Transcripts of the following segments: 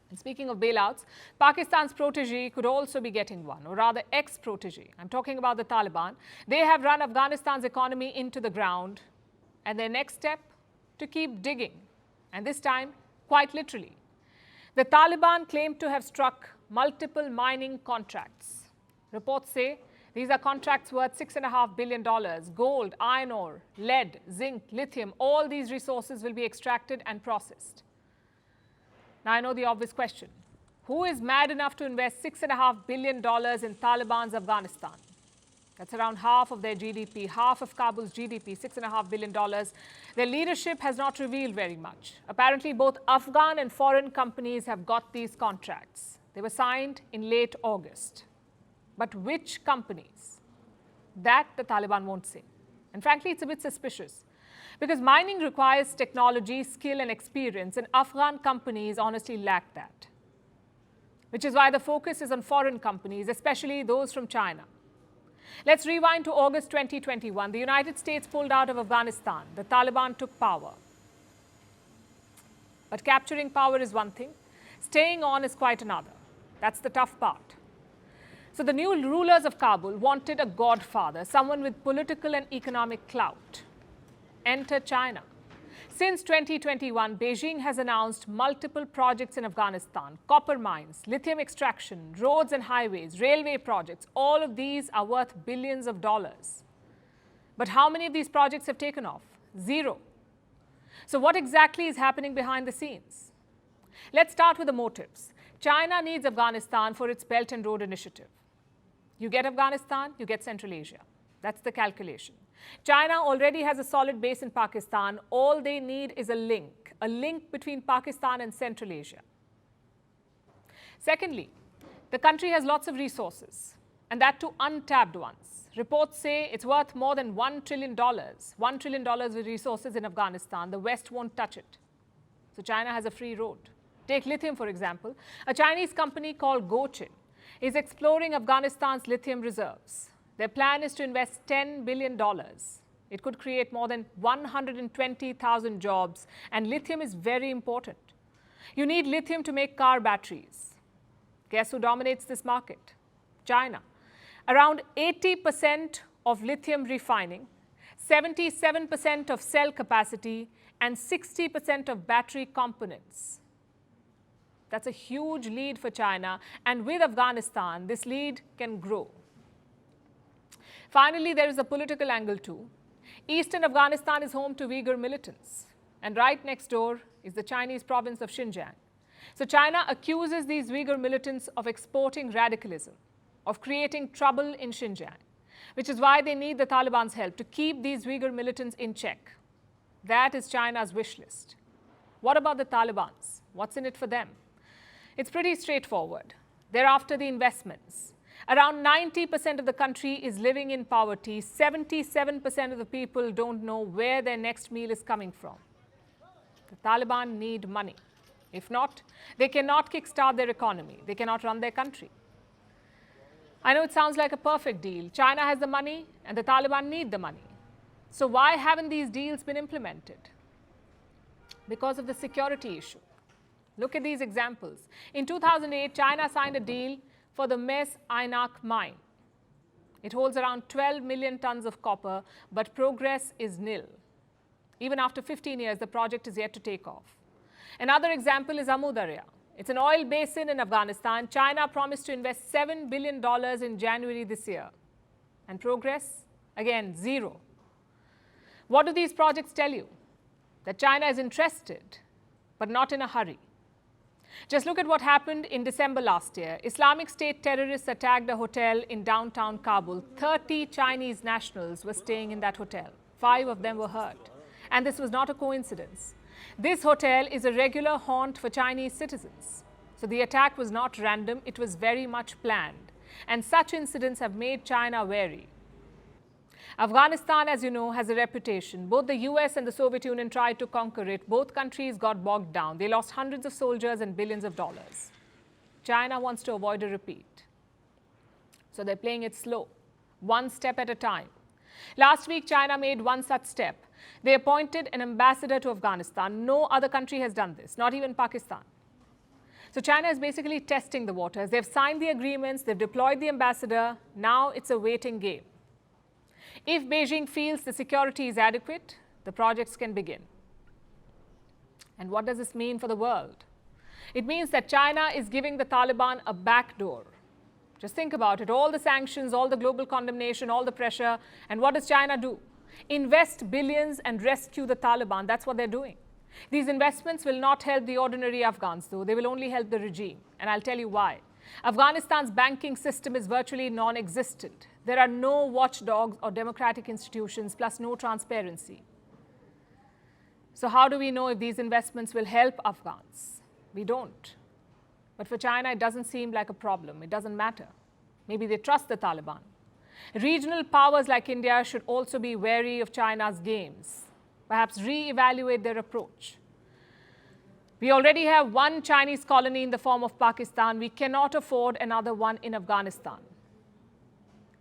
And speaking of bailouts, Pakistan's protege could also be getting one, or rather ex-protege. I'm talking about the Taliban. They have run Afghanistan's economy into the ground, and their next step, to keep digging, and this time, quite literally. The Taliban claim to have struck multiple mining contracts. Reports say these are contracts worth $6.5 billion. Gold, iron ore, lead, zinc, lithium, all these resources will be extracted and processed. Now, I know the obvious question. Who is mad enough to invest $6.5 billion in Taliban's Afghanistan? That's around half of their GDP, half of Kabul's GDP, $6.5 billion. Their leadership has not revealed very much. Apparently, both Afghan and foreign companies have got these contracts. They were signed in late August. But which companies? That the Taliban won't say. And frankly, it's a bit suspicious. Because mining requires technology, skill and experience, and Afghan companies honestly lack that. Which is why the focus is on foreign companies, especially those from China. Let's rewind to August 2021. The United States pulled out of Afghanistan. The Taliban took power. But capturing power is one thing. Staying on is quite another. That's the tough part. So the new rulers of Kabul wanted a godfather, someone with political and economic clout. Enter China. Since 2021, Beijing has announced multiple projects in Afghanistan: copper mines, lithium extraction, roads and highways, railway projects. All of these are worth billions of dollars. But how many of these projects have taken off? Zero. So what exactly is happening behind the scenes? Let's start with the motives. China needs Afghanistan for its Belt and Road Initiative. You get Afghanistan, you get Central Asia. That's the calculation. China already has a solid base in Pakistan. All they need is a link between Pakistan and Central Asia. Secondly, the country has lots of resources, and that too untapped ones. Reports say it's worth more than $1 trillion. $1 trillion with resources in Afghanistan. The West won't touch it. So China has a free road. Take lithium, for example. A Chinese company called Cosying is exploring Afghanistan's lithium reserves. Their plan is to invest $10 billion. It could create more than 120,000 jobs, and lithium is very important. You need lithium to make car batteries. Guess who dominates this market? China. Around 80% of lithium refining, 77% of cell capacity, and 60% of battery components. That's a huge lead for China, and with Afghanistan, this lead can grow. Finally, there is a political angle too. Eastern Afghanistan is home to Uyghur militants, and right next door is the Chinese province of Xinjiang. So China accuses these Uyghur militants of exporting radicalism, of creating trouble in Xinjiang, which is why they need the Taliban's help to keep these Uyghur militants in check. That is China's wish list. What about the Talibans? What's in it for them? It's pretty straightforward. They're after the investments. Around 90% of the country is living in poverty. 77% of the people don't know where their next meal is coming from. The Taliban need money. If not, they cannot kickstart their economy. They cannot run their country. I know it sounds like a perfect deal. China has the money and the Taliban need the money. So why haven't these deals been implemented? Because of the security issue. Look at these examples. In 2008, China signed a deal for the Mes Aynak mine. It holds around 12 million tons of copper, but progress is nil. Even after 15 years, the project is yet to take off. Another example is Amu Darya. It's an oil basin in Afghanistan. China promised to invest $7 billion in January this year. And progress? Again, zero. What do these projects tell you? That China is interested, but not in a hurry. Just look at what happened in December last year. Islamic State terrorists attacked a hotel in downtown Kabul. 30 Chinese nationals were staying in that hotel. 5 of them were hurt. And this was not a coincidence. This hotel is a regular haunt for Chinese citizens. So the attack was not random, it was very much planned. And such incidents have made China wary. Afghanistan, as you know, has a reputation. Both the US and the Soviet Union tried to conquer it. Both countries got bogged down. They lost hundreds of soldiers and billions of dollars. China wants to avoid a repeat. So they're playing it slow, one step at a time. Last week, China made one such step. They appointed an ambassador to Afghanistan. No other country has done this, not even Pakistan. So China is basically testing the waters. They've signed the agreements, they've deployed the ambassador. Now it's a waiting game. If Beijing feels the security is adequate, the projects can begin. And what does this mean for the world? It means that China is giving the Taliban a backdoor. Just think about it. All the sanctions, all the global condemnation, all the pressure. And what does China do? Invest billions and rescue the Taliban. That's what they're doing. These investments will not help the ordinary Afghans, though. They will only help the regime. And I'll tell you why. Afghanistan's banking system is virtually non-existent. There are no watchdogs or democratic institutions, plus no transparency. So how do we know if these investments will help Afghans? We don't. But for China, it doesn't seem like a problem. It doesn't matter. Maybe they trust the Taliban. Regional powers like India should also be wary of China's games. Perhaps re-evaluate their approach. We already have one Chinese colony in the form of Pakistan. We cannot afford another one in Afghanistan.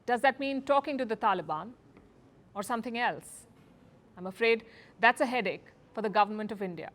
Does that mean talking to the Taliban or something else? I'm afraid that's a headache for the government of India.